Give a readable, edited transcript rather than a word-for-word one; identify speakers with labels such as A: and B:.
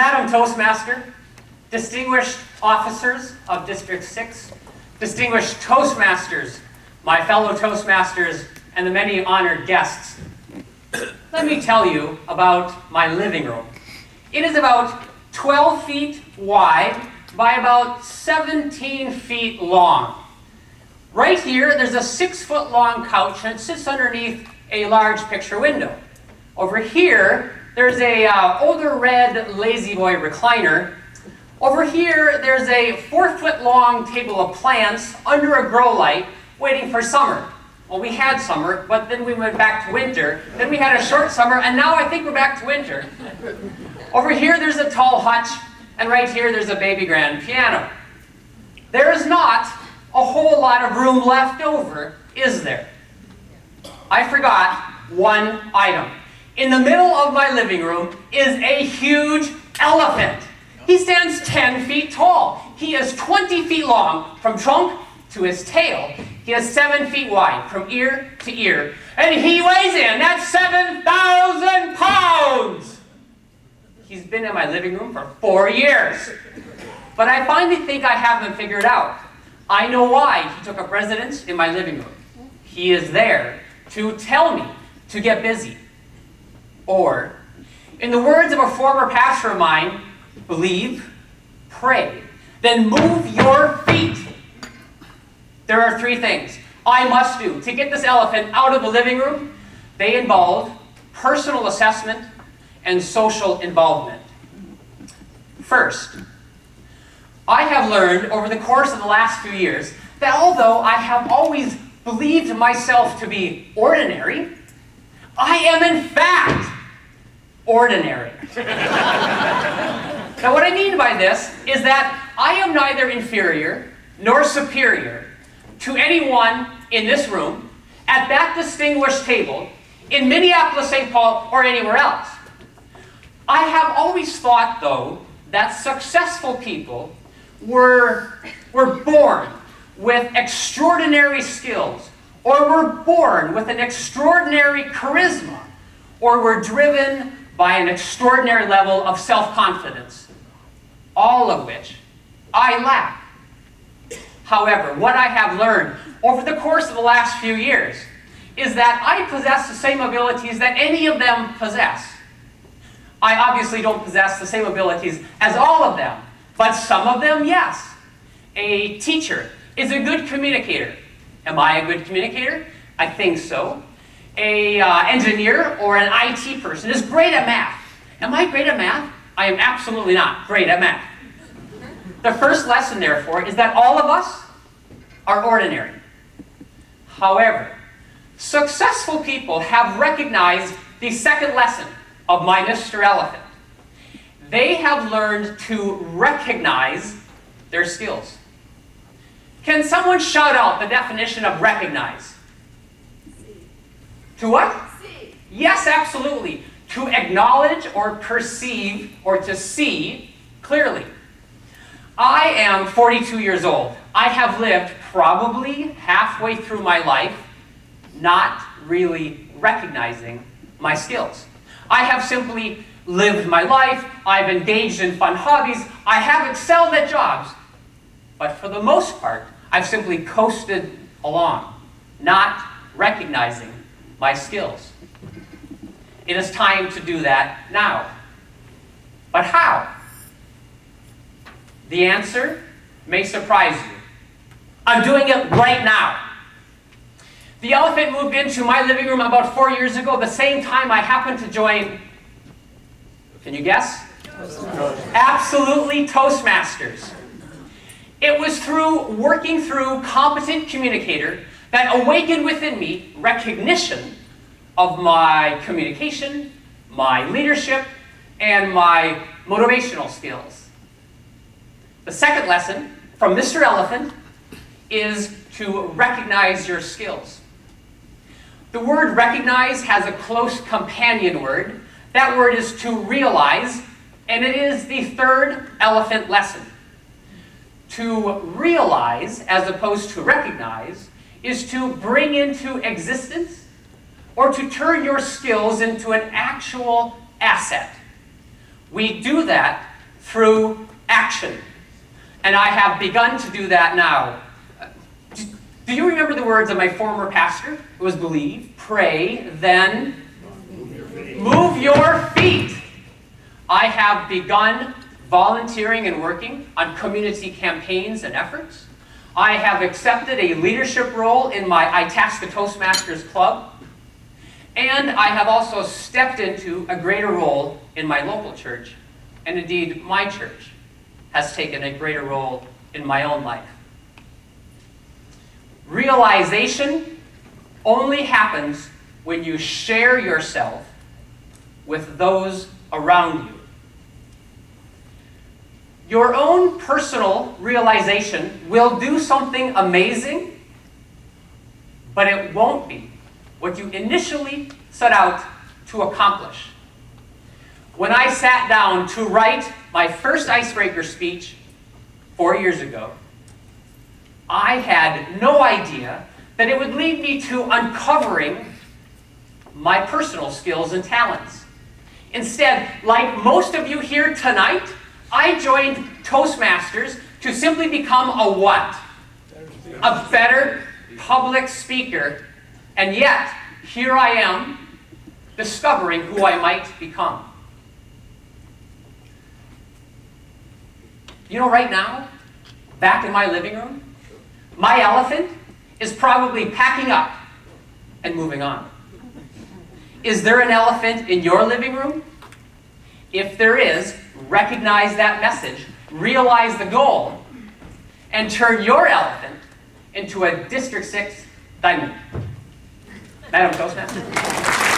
A: Madam Toastmaster, distinguished officers of District 6, distinguished Toastmasters, my fellow Toastmasters, and the many honored guests, let me tell you about my living room. It is about 12 feet wide by about 17 feet long. Right here, there's a 6-foot-long couch, and it sits underneath a large picture window. Over here, there's a older red Lazy Boy recliner. Over here, there's a 4-foot-long table of plants under a grow light waiting for summer. Well, we had summer, but then we went back to winter. Then we had a short summer, and now I think we're back to winter. Over here, there's a tall hutch, and right here, there's a baby grand piano. There is not a whole lot of room left over, is there? I forgot one item. In the middle of my living room is a huge elephant. He stands 10 feet tall. He is 20 feet long from trunk to his tail. He is 7 feet wide from ear to ear. And he weighs in at 7,000 pounds. He's been in my living room for 4 years. But I finally think I have him figured out. I know why he took up residence in my living room. He is there to tell me to get busy. Or, in the words of a former pastor of mine, believe, pray, then move your feet. There are 3 things I must do to get this elephant out of the living room. They involve personal assessment and social involvement. First, I have learned over the course of the last few years that although I have always believed myself to be ordinary, I am in fact ordinary. Now what I mean by this is that I am neither inferior nor superior to anyone in this room, at that distinguished table, in Minneapolis, St. Paul, or anywhere else. I have always thought, though, that successful people were born with extraordinary skills, or were born with an extraordinary charisma, or were driven by an extraordinary level of self-confidence, all of which I lack. However, what I have learned over the course of the last few years is that I possess the same abilities that any of them possess. I obviously don't possess the same abilities as all of them, but some of them, yes. A teacher is a good communicator. Am I a good communicator? I think so. An engineer or an IT person is great at math. Am I great at math? I am absolutely not great at math. The first lesson, therefore, is that all of us are ordinary. However, successful people have recognized the second lesson of my Mr. Elephant. They have learned to recognize their skills. Can someone shout out the definition of recognize? To what? See. Yes, absolutely. To acknowledge or perceive or to see clearly. I am 42 years old. I have lived probably halfway through my life not really recognizing my skills. I have simply lived my life. I've engaged in fun hobbies. I have excelled at jobs. But for the most part, I've simply coasted along, not recognizing my skills. It is time to do that now. But how? The answer may surprise you. I'm doing it right now. The elephant moved into my living room about 4 years ago, the same time I happened to join, can you guess? Toastmasters. Absolutely, Toastmasters. It was through working through Competent Communicator that awakened within me recognition of my communication, my leadership, and my motivational skills. The second lesson from Mr. Elephant is to recognize your skills. The word recognize has a close companion word. That word is to realize, and it is the third elephant lesson. To realize, as opposed to recognize, is to bring into existence or to turn your skills into an actual asset. We do that through action. And I have begun to do that now. Do you remember the words of my former pastor? It was believe, pray, then move your feet. I have begun volunteering and working on community campaigns and efforts. I have accepted a leadership role in my Itasca Toastmasters Club. And I have also stepped into a greater role in my local church. And indeed, my church has taken a greater role in my own life. Realization only happens when you share yourself with those around you. Your own personal realization will do something amazing, but it won't be what you initially set out to accomplish. When I sat down to write my first icebreaker speech 4 years ago, I had no idea that it would lead me to uncovering my personal skills and talents. Instead, like most of you here tonight, I joined Toastmasters to simply become a what? A better public speaker. And yet, here I am, discovering who I might become. You know, right now, back in my living room, my elephant is probably packing up and moving on. Is there an elephant in your living room? If there is, recognize that message, realize the goal, and turn your elephant into a District 6 diamond. Madam Toastmaster.